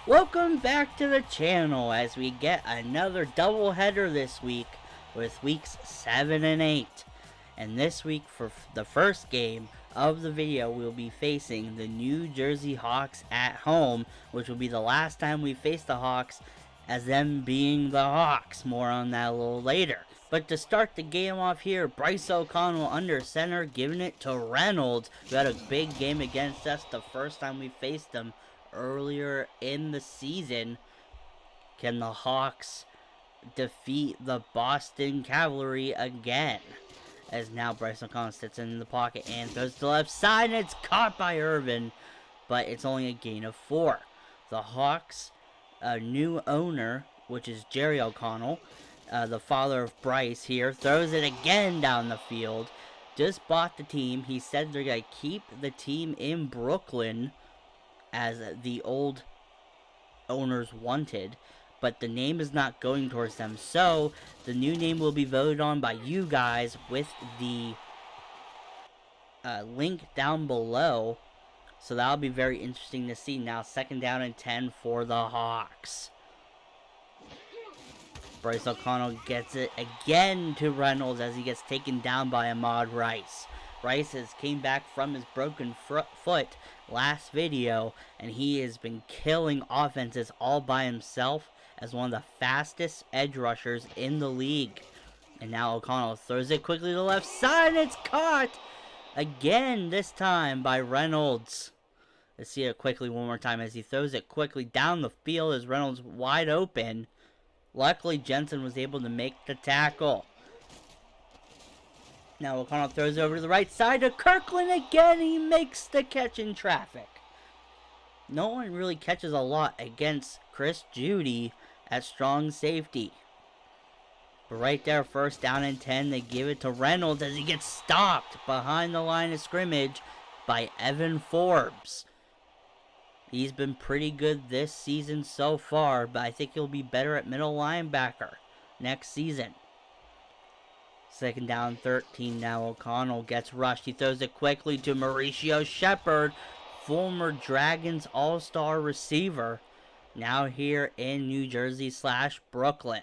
Welcome back to the channel as we get another doubleheader this week with weeks 7 and 8. And this week for the first game of the video we'll be facing the New Jersey Hawks at home, which will be the last time we face the Hawks as them being the Hawks. More on that a little later. But to start the game off here, Bryce O'Connell under center, giving it to Reynolds, who had a big game against us the first time we faced them earlier in the season. Can the Hawks defeat the Boston Cavalry again? As now Bryce O'Connell sits in the pocket and throws to the left side, and it's caught by Irvin, but it's only a gain of 4. The Hawks, a new owner, which is Jerry O'Connell, the father of Bryce here, throws it again down the field. Just bought the team. He said they're going to keep the team in Brooklyn as the old owners wanted, but the name is not going towards them. So the new name will be voted on by you guys with the link down below. So that'll be very interesting to see. Now 2nd down and 10 for the Hawks. Bryce O'Connell gets it again to Reynolds as he gets taken down by Ahmad Rice. Rice has came back from his broken foot last video, and he has been killing offenses all by himself as one of the fastest edge rushers in the league. And now O'Connell throws it quickly to the left side, and it's caught again, this time by Reynolds. Let's see it quickly one more time as he throws it quickly down the field as Reynolds wide open. Luckily, Jensen was able to make the tackle. Now O'Connell throws it over to the right side to Kirkland again. He makes the catch in traffic. No one really catches a lot against Chris Judy at strong safety. But right there, 1st down and 10, they give it to Reynolds as he gets stopped behind the line of scrimmage by Evan Forbes. He's been pretty good this season so far, but I think he'll be better at middle linebacker next season. 2nd down, 13 now. O'Connell gets rushed. He throws it quickly to Mauricio Shepard, former Dragons all-star receiver, now here in New Jersey / Brooklyn.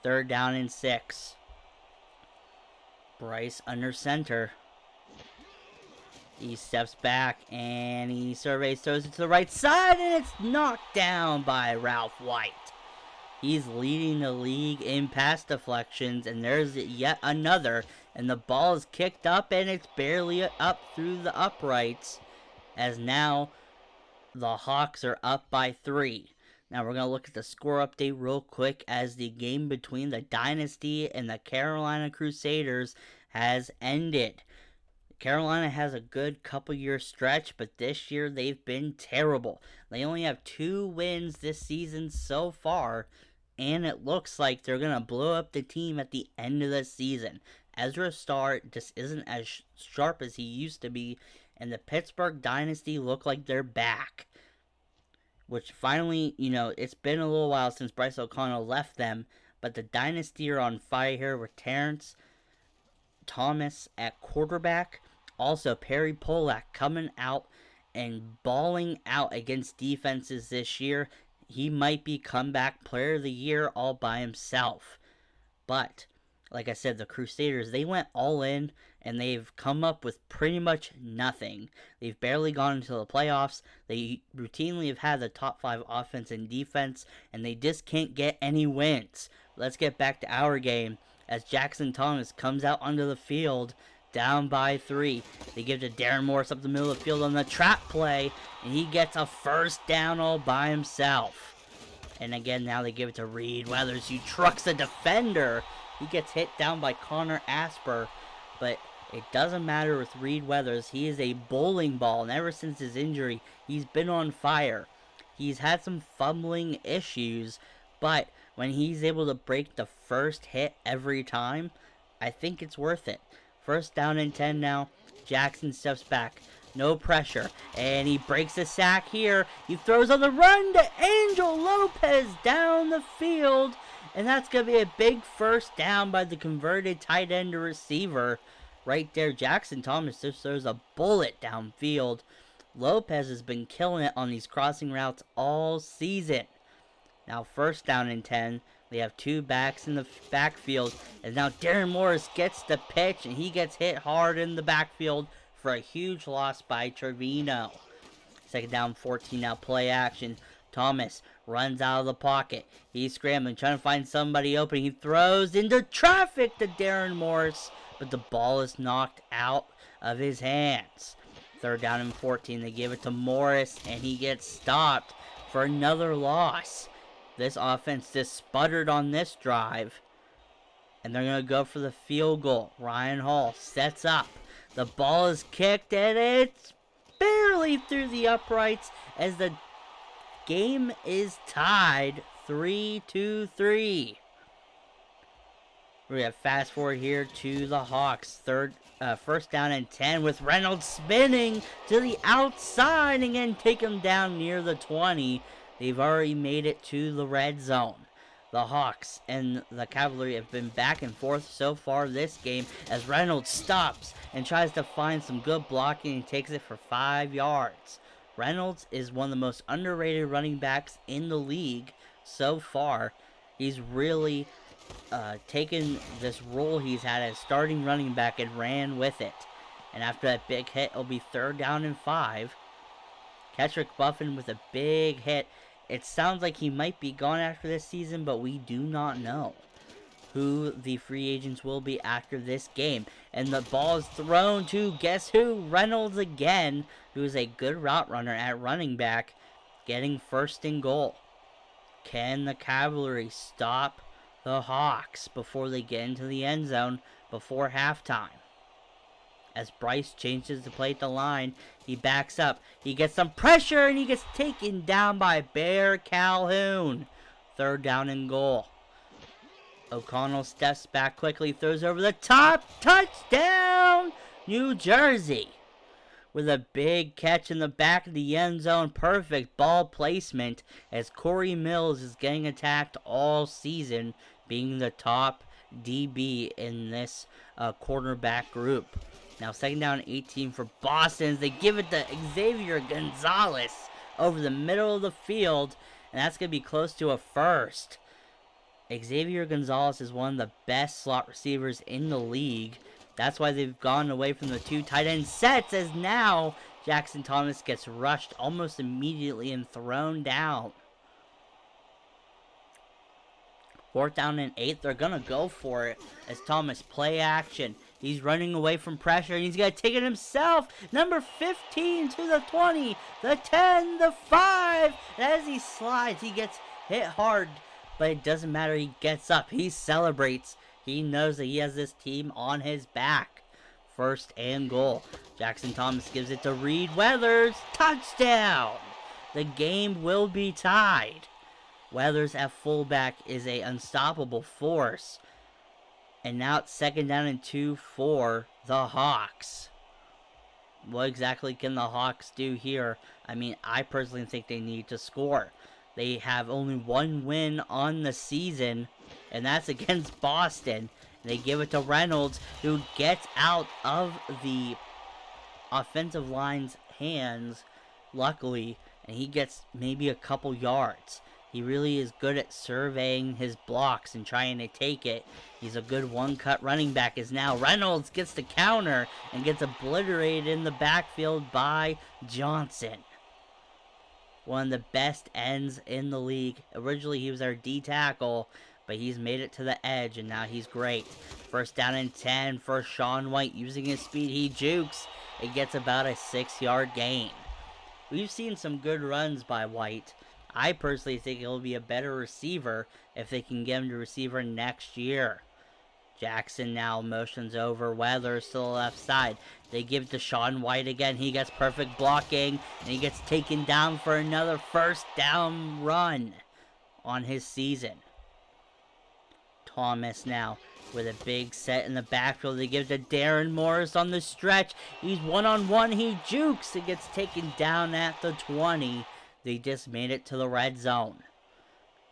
3rd down and 6. Bryce under center. He steps back and he surveys, throws it to the right side, and it's knocked down by Ralph White. He's leading the league in pass deflections, and there's yet another, and the ball is kicked up, and it's barely up through the uprights, as now the Hawks are up by 3. Now we're going to look at the score update real quick as the game between the Dynasty and the Carolina Crusaders has ended. Carolina has a good couple-year stretch, but this year they've been terrible. They only have 2 wins this season so far, and it looks like they're going to blow up the team at the end of the season. Ezra Starr just isn't as sharp as he used to be, and the Pittsburgh Dynasty look like they're back. Which finally, it's been a little while since Bryce O'Connell left them, but the Dynasty are on fire here with Terrence Thomas at quarterback. Also, Perry Polak coming out and balling out against defenses this year. He might be comeback player of the year all by himself. But, like I said, the Crusaders, they went all in, and they've come up with pretty much nothing. They've barely gone into the playoffs. They routinely have had the top 5 offense and defense, and they just can't get any wins. Let's get back to our game as Jackson Thomas comes out onto the field down by 3. They give it to Darren Morris up the middle of the field on the trap play, and he gets a 1st down all by himself. And again, now they give it to Reed Weathers, who trucks a defender. He gets hit down by Connor Asper, but it doesn't matter with Reed Weathers. He is a bowling ball, and ever since his injury, he's been on fire. He's had some fumbling issues, but when he's able to break the first hit every time, I think it's worth it. 1st down and 10 now. Jackson steps back. No pressure. And he breaks a sack here. He throws on the run to Angel Lopez down the field. And that's going to be a big 1st down by the converted tight end to receiver. Right there, Jackson Thomas just throws a bullet downfield. Lopez has been killing it on these crossing routes all season. Now 1st down and 10. They have 2 backs in the backfield. And now Darren Morris gets the pitch, and he gets hit hard in the backfield for a huge loss by Trevino. 2nd down, 14. Now play action. Thomas runs out of the pocket. He's scrambling, trying to find somebody open. He throws into traffic to Darren Morris, but the ball is knocked out of his hands. 3rd down and 14. They give it to Morris, and he gets stopped for another loss. This offense just sputtered on this drive, and they're going to go for the field goal. Ryan Hall sets up. The ball is kicked, and it's barely through the uprights as the game is tied 3-3. We have fast forward here to the Hawks. 1st down and 10 with Reynolds spinning to the outside and again take him down near the 20. They've already made it to the red zone. The Hawks and the Cavalry have been back and forth so far this game as Reynolds stops and tries to find some good blocking and takes it for 5 yards. Reynolds is one of the most underrated running backs in the league so far. He's really taken this role he's had as starting running back and ran with it. And after that big hit, it'll be 3rd down and 5. Kettrick Buffin with a big hit. It sounds like he might be gone after this season, but we do not know who the free agents will be after this game. And the ball is thrown to, guess who? Reynolds again, who is a good route runner at running back, getting 1st and goal. Can the Cavalry stop the Hawks before they get into the end zone before halftime? As Bryce changes to play at the line, he backs up. He gets some pressure, and he gets taken down by Bear Calhoun. 3rd down and goal. O'Connell steps back quickly, throws over the top. Touchdown, New Jersey. With a big catch in the back of the end zone. Perfect ball placement as Corey Mills is getting attacked all season, being the top DB in this quarterback group. Now 2nd down 18 for Boston as they give it to Xavier Gonzalez over the middle of the field, and that's going to be close to a 1st. Xavier Gonzalez is one of the best slot receivers in the league. That's why they've gone away from the 2 tight end sets, as now Jackson Thomas gets rushed almost immediately and thrown down. 4th down and 8. They're going to go for it as Thomas play action. He's running away from pressure, and he's going to take it himself. Number 15 to the 20, the 10, the 5. And as he slides, he gets hit hard, but it doesn't matter. He gets up. He celebrates. He knows that he has this team on his back. 1st and goal. Jackson Thomas gives it to Reed Weathers. Touchdown! The game will be tied. Weathers at fullback is an unstoppable force. And now it's 2nd down and 2 for the Hawks. What exactly can the Hawks do here? I mean, I personally think they need to score. They have only 1 win on the season, and that's against Boston. They give it to Reynolds, who gets out of the offensive line's hands, luckily, and he gets maybe a couple yards. He really is good at surveying his blocks and trying to take it. He's a good one-cut running back as now Reynolds gets the counter and gets obliterated in the backfield by Johnson. One of the best ends in the league. Originally, he was our D tackle, but he's made it to the edge, and now he's great. 1st down and 10 for Sean White. Using his speed, he jukes. It gets about a 6-yard gain. We've seen some good runs by White. I personally think he'll be a better receiver if they can get him to receiver next year. Jackson now motions over Weathers to the left side. They give it to Sean White again. He gets perfect blocking, and he gets taken down for another 1st down run on his season. Thomas now with a big set in the backfield. They give it to Darren Morris on the stretch. He's one-on-one. He jukes and gets taken down at the 20. They just made it to the red zone.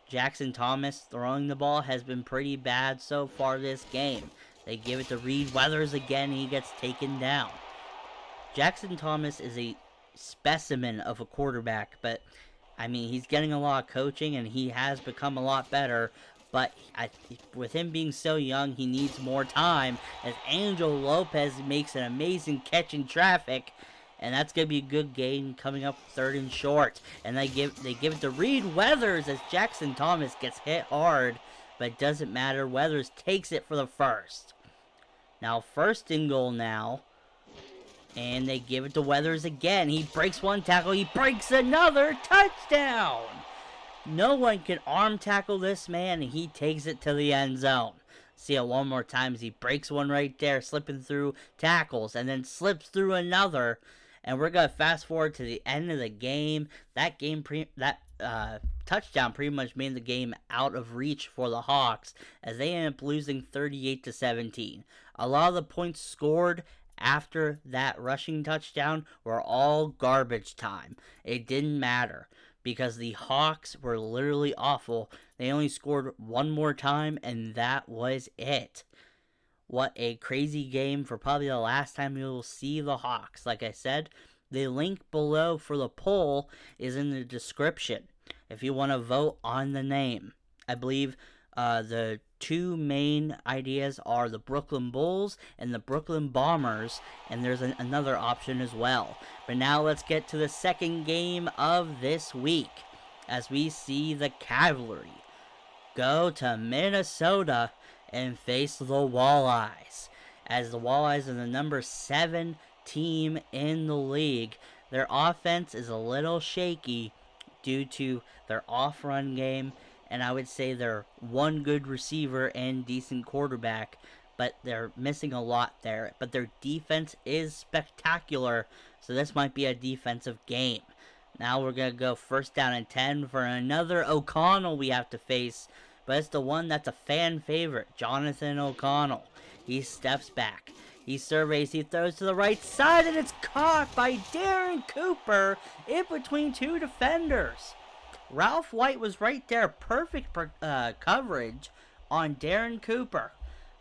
Jackson Thomas throwing the ball has been pretty bad so far this game. They give it to Reed Weathers again. He gets taken down. Jackson Thomas is specimen of a quarterback, but I mean, he's getting a lot of coaching and he has become a lot better. But with him being so young, he needs more time. As Angel Lopez makes an amazing catch in traffic, and that's gonna be a good gain coming up 3rd and short. And they give it to Reed Weathers as Jackson Thomas gets hit hard, but it doesn't matter. Weathers takes it for the first. Now 1st and goal now. And they give it to Weathers again. He breaks one tackle. He breaks another. Touchdown! No one can arm tackle this man, and he takes it to the end zone. See it one more time as he breaks one right there, slipping through tackles, and then slips through another. And we're going to fast forward to the end of the game. That touchdown pretty much made the game out of reach for the Hawks, as they end up losing 38-17. A lot of the points scored after that rushing touchdown were all garbage time. It didn't matter because the Hawks were literally awful. They only scored one more time, and that was it. What a crazy game for probably the last time you'll see the Hawks. Like I said, the link below for the poll is in the description if you want to vote on the name. I believe the 2 main ideas are the Brooklyn Bulls and the Brooklyn Bombers, and there's another option as well. But now let's get to the second game of this week, as we see the Cavalry go to Minnesota and face the Walleyes, as the Walleyes are the number 7 team in the league. Their offense is a little shaky due to their off-run game, and I would say they're one good receiver and decent quarterback, but they're missing a lot there. But their defense is spectacular, so this might be a defensive game. Now we're going to go 1st down and 10 for another O'Connell we have to face, but it's the one that's a fan favorite, Jonathan O'Connell. He steps back. He surveys, he throws to the right side, and it's caught by Darren Cooper in between 2 defenders. Ralph White was right there. Perfect coverage on Darren Cooper.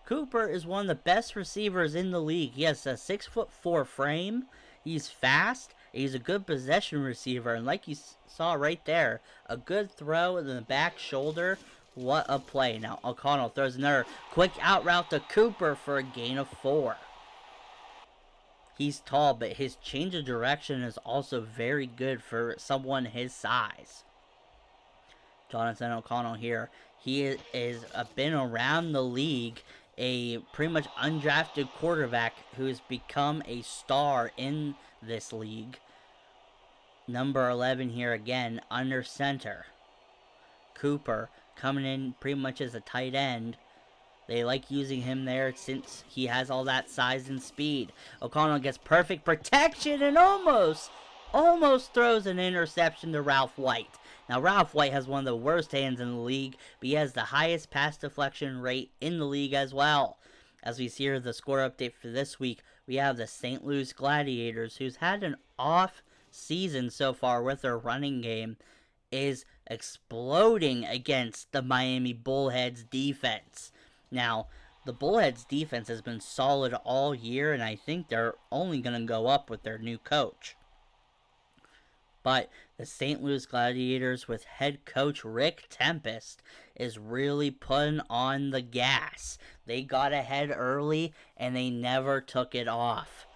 Cooper is one of the best receivers in the league. He has a 6'4" frame. He's fast. He's a good possession receiver. And like you saw right there, a good throw in the back shoulder. What a play. Now O'Connell throws another quick out route to Cooper for a gain of 4. He's tall, but his change of direction is also very good for someone his size. Jonathan O'Connell here. He is been around the league, a pretty much undrafted quarterback who has become a star in this league. Number 11 here again, under center. Cooper coming in pretty much as a tight end. They like using him there since he has all that size and speed. O'Connell gets perfect protection and almost throws an interception to Ralph White. Now, Ralph White has one of the worst hands in the league, but he has the highest pass deflection rate in the league as well. As we see here, the score update for this week, we have the St. Louis Gladiators, who's had an off season so far with their running game, is exploding against the Miami Bullheads defense. Now, the Bullheads defense has been solid all year, and I think they're only going to go up with their new coach. But the St. Louis Gladiators with head coach Rick Tempest is really putting on the gas. They got ahead early and they never took it off.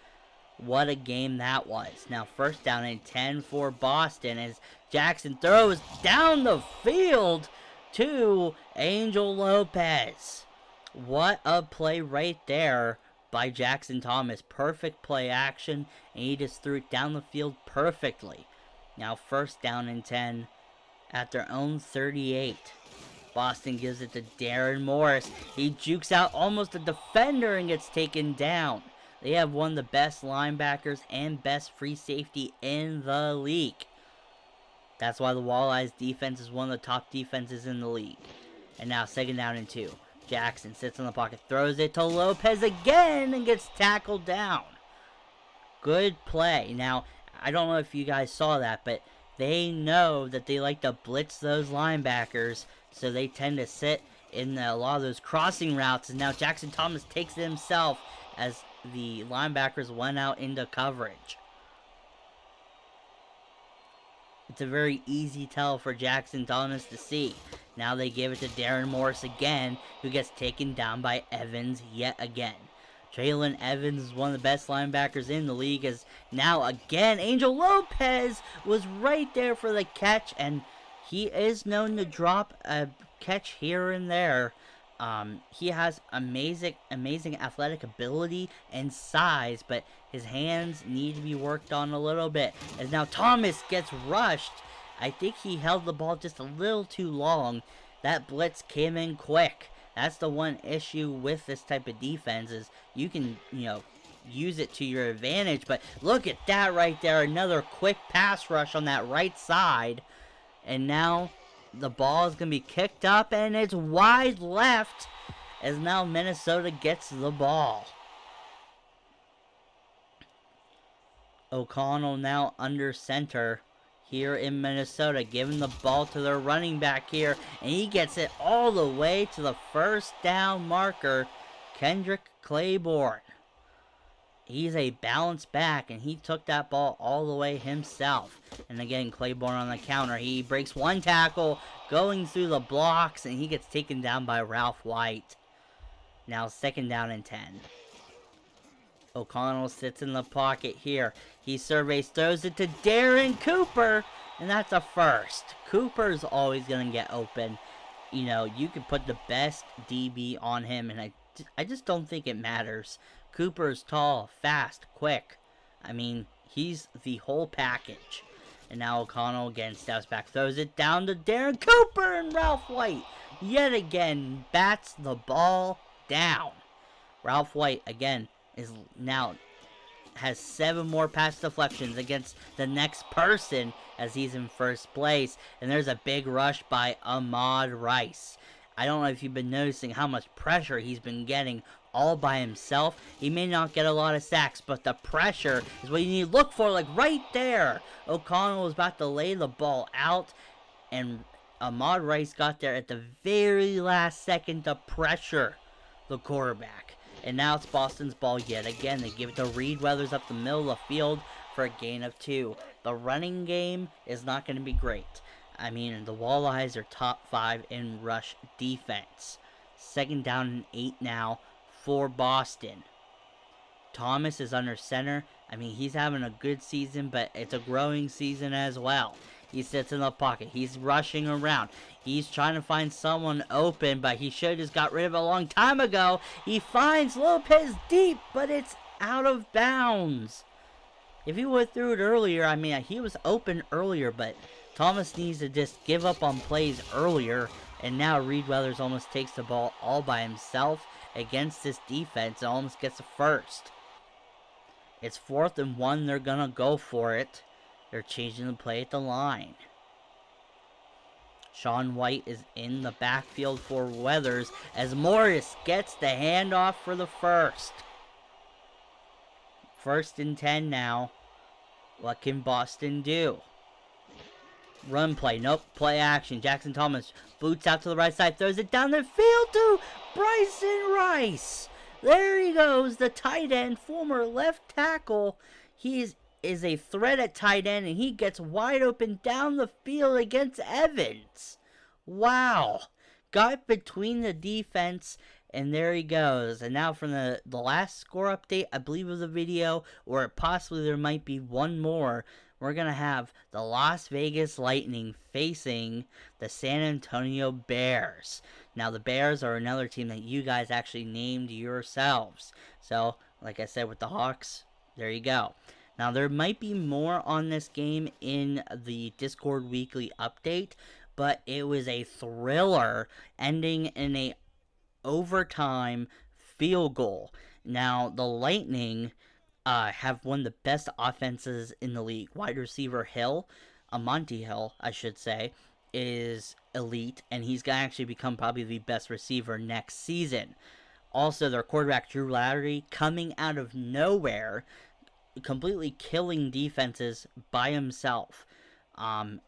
What a game that was. Now 1st down and 10 for Boston as Jackson throws down the field to Angel Lopez. What a play right there by Jackson Thomas. Perfect play action, and he just threw it down the field perfectly. Now 1st down and 10 at their own 38. Boston gives it to Darren Morris. He jukes out almost a defender and gets taken down. They have one of the best linebackers and best free safety in the league. That's why the Walleyes defense is one of the top defenses in the league. And now 2nd down and 2. Jackson sits in the pocket, throws it to Lopez again, and gets tackled down. Good play. Now, I don't know if you guys saw that, but they know that they like to blitz those linebackers, so they tend to sit in a lot of those crossing routes, and now Jackson Thomas takes it himself as the linebackers went out into coverage. It's a very easy tell for Jackson Thomas to see. Now they give it to Darren Morris again, who gets taken down by Evans yet again. Traylon Evans is one of the best linebackers in the league, as now again Angel Lopez was right there for the catch, and he is known to drop a catch here and there. He has amazing athletic ability and size, but his hands need to be worked on a little bit. As now Thomas gets rushed. I think he held the ball just a little too long. That blitz came in quick. That's the one issue with this type of defense, is you can, use it to your advantage. But look at that right there. Another quick pass rush on that right side. And now the ball is going to be kicked up, and it's wide left, as now Minnesota gets the ball. O'Connell now under center here in Minnesota, giving the ball to their running back here, and he gets it all the way to the first down marker, Kendrick Claiborne. He's a balanced back, and he took that ball all the way himself. And again, Claiborne on the counter. He breaks one tackle, going through the blocks, and he gets taken down by Ralph White. Now 2nd down and 10. O'Connell sits in the pocket here. He surveys, throws it to Darren Cooper, and that's a first. Cooper's always going to get open. You can put the best DB on him, and I just don't think it matters. Cooper's tall, fast, quick. I mean, he's the whole package. And now O'Connell again steps back, throws it down to Darren Cooper, and Ralph White yet again bats the ball down. Ralph White again is now has 7 more pass deflections against the next person, as he's in first place. And there's a big rush by Ahmad Rice. I don't know if you've been noticing how much pressure he's been getting all by himself. He may not get a lot of sacks, but the pressure is what you need to look for, like right there. O'Connell was about to lay the ball out, and Ahmad Rice got there at the very last second to pressure the quarterback. And now it's Boston's ball yet again. They give it to Reed Weathers up the middle of the field for a gain of 2. The running game is not going to be great. I mean, the Walleyes are top 5 in rush defense. 2nd down and 8 now for Boston. Thomas is under center. I mean, he's having a good season, but it's a growing season as well. He sits in the pocket. He's rushing around. He's trying to find someone open, but he should have just got rid of it a long time ago. He finds Lopez deep, but it's out of bounds. If he would have threw it earlier, I mean, he was open earlier, but Thomas needs to just give up on plays earlier. And now Reed Weathers almost takes the ball all by himself against this defense and almost gets a first. It's 4th and 1. They're going to go for it. They're changing the play at the line. Sean White is in the backfield for Weathers as Morris gets the handoff for the first. 1st and 10 now. What can Boston do? Run play. Nope. Play action. Jackson Thomas boots out to the right side. Throws it down the field to Bryson Rice. There he goes. The tight end, former left tackle. He is a threat at tight end, and he gets wide open down the field against Evans. Wow. Got between the defense, and there he goes. And now from the last score update, I believe, of the video, or possibly there might be one more, we're going to have the Las Vegas Lightning facing the San Antonio Bears. Now, the Bears are another team that you guys actually named yourselves. So, like I said with the Hawks, there you go. Now, there might be more on this game in the Discord Weekly update, but it was a thriller ending in a overtime field goal. Now, the Lightning have one of the best offenses in the league. Wide receiver Hill, Monty Hill, I should say, is elite, and he's going to actually become probably the best receiver next season. Also, their quarterback, Drew Lowry, coming out of nowhere, completely killing defenses by himself.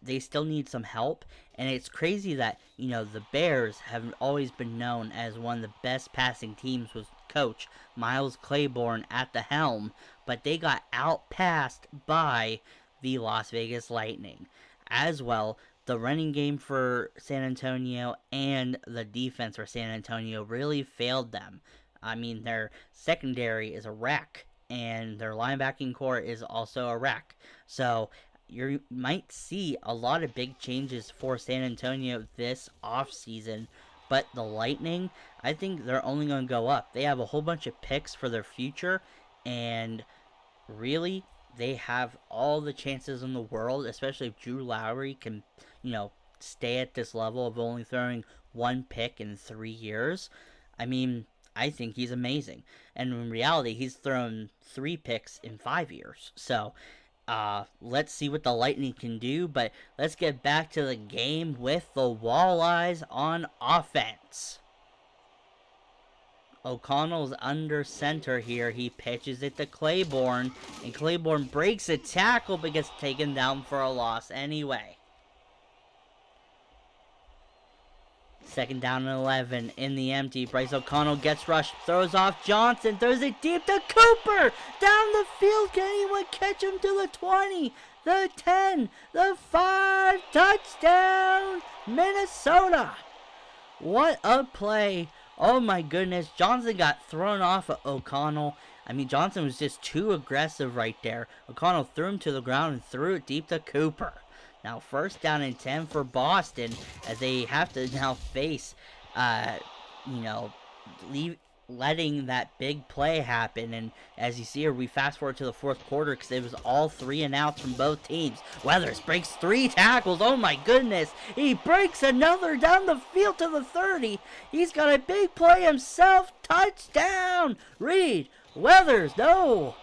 They still need some help, and it's crazy that, the Bears have always been known as one of the best passing teams with coach Miles Claiborne at the helm, but they got outpassed by the Las Vegas Lightning. as well. The running game for San Antonio and the defense for San Antonio really failed them. I mean, their secondary is a wreck, and their linebacking core is also a wreck. So you might see a lot of big changes for San Antonio this offseason. But the Lightning, I think they're only going to go up. They have a whole bunch of picks for their future, and really, they have all the chances in the world, especially if Drew Lowry can, stay at this level of only throwing one pick in 3 years. I mean, I think he's amazing. And in reality, he's thrown 3 picks in 5 years. So, let's see what the Lightning can do, but let's get back to the game with the Walleyes on offense. O'Connell's under center here. He pitches it to Claiborne, and Claiborne breaks a tackle but gets taken down for a loss anyway. 2nd down and 11 in the empty. Bryce O'Connell gets rushed, throws off Johnson, throws it deep to Cooper. Down the field, can anyone catch him to the 20, the 10, the 5, touchdown, Minnesota. What a play. Oh my goodness, Johnson got thrown off of O'Connell. I mean, Johnson was just too aggressive right there. O'Connell threw him to the ground and threw it deep to Cooper. Now 1st down and 10 for Boston as they have to now face, letting that big play happen. And as you see here, we fast forward to the 4th quarter because it was all 3 and outs from both teams. Weathers breaks 3 tackles. Oh my goodness. He breaks another down the field to the 30. He's got a big play himself. Touchdown. Reed Weathers. No.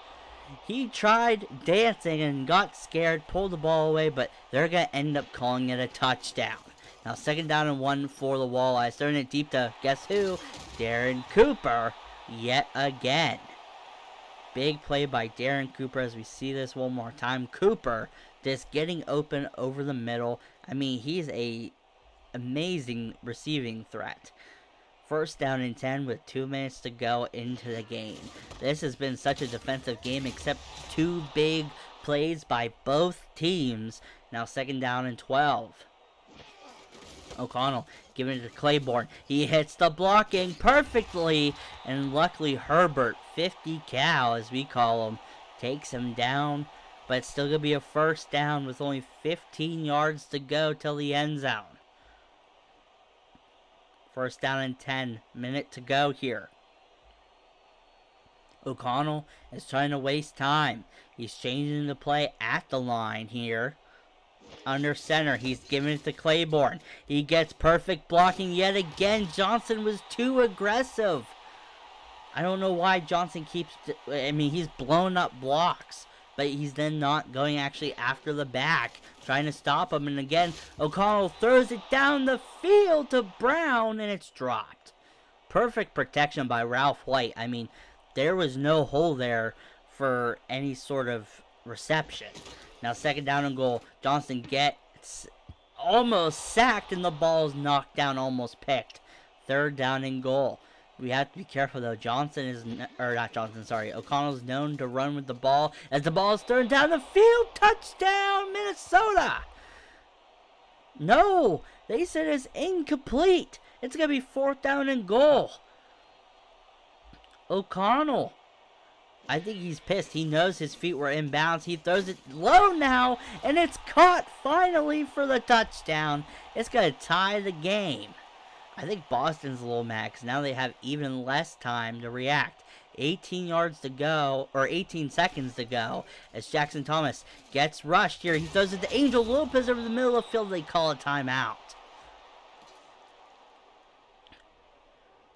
He tried dancing and got scared, pulled the ball away, but they're going to end up calling it a touchdown. Now 2nd down and 1 for the Walleyes. Throwing it deep to, guess who? Darren Cooper yet again. Big play by Darren Cooper as we see this one more time. Cooper just getting open over the middle. I mean, he's a amazing receiving threat. 1st down and 10 with 2 minutes to go into the game. This has been such a defensive game except 2 big plays by both teams. Now 2nd down and 12. O'Connell giving it to Claiborne. He hits the blocking perfectly. And luckily Herbert, 50 cal as we call him, takes him down. But it's still going to be a 1st down with only 15 yards to go till the end zone. 1st down and 10. Minute to go here. O'Connell is trying to waste time. He's changing the play at the line here. Under center, he's giving it to Claiborne. He gets perfect blocking yet again. Johnson was too aggressive. I don't know why Johnson keeps... he's blown up blocks. But he's then not going actually after the back, trying to stop him. And again, O'Connell throws it down the field to Brown, and it's dropped. Perfect protection by Ralph White. I mean, there was no hole there for any sort of reception. Now 2nd down and goal. Johnson gets almost sacked, and the ball is knocked down, almost picked. 3rd down and goal. We have to be careful though. O'Connell's known to run with the ball as the ball is thrown down the field. Touchdown, Minnesota! No, they said it's incomplete. It's going to be 4th down and goal. O'Connell, I think he's pissed. He knows his feet were in bounds. He throws it low now, and it's caught finally for the touchdown. It's going to tie the game. I think Boston's a little mad because now they have even less time to react. 18 yards to go, or 18 seconds to go, as Jackson Thomas gets rushed here. He throws it to Angel Lopez over the middle of the field. They call a timeout.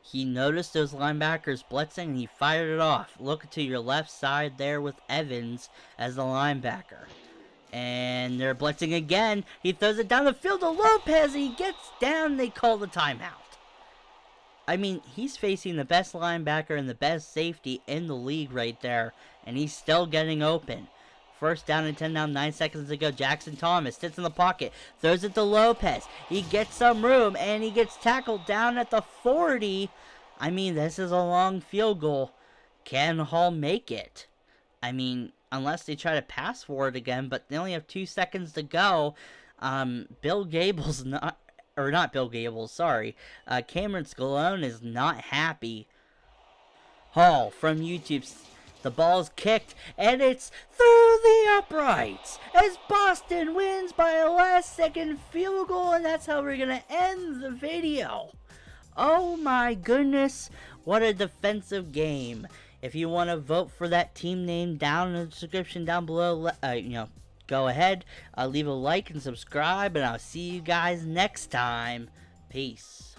He noticed those linebackers blitzing, and he fired it off. Look to your left side there with Evans as the linebacker. And they're blitzing again. He throws it down the field to Lopez. He gets down. They call the timeout. I mean, he's facing the best linebacker and the best safety in the league right there. And he's still getting open. 1st down and 10 down, 9 seconds to go. Jackson Thomas sits in the pocket. Throws it to Lopez. He gets some room. And he gets tackled down at the 40. I mean, this is a long field goal. Can Hall make it? I mean, unless they try to pass for it again, but they only have 2 seconds to go. Bill Gables not, or not Bill Gables, sorry. Cameron Scalone is not happy. Hall from YouTube. The ball's kicked, and it's through the uprights as Boston wins by a last-second field goal, and that's how we're going to end the video. Oh my goodness, what a defensive game. If you want to vote for that team name down in the description down below, go ahead, leave a like and subscribe, and I'll see you guys next time. Peace.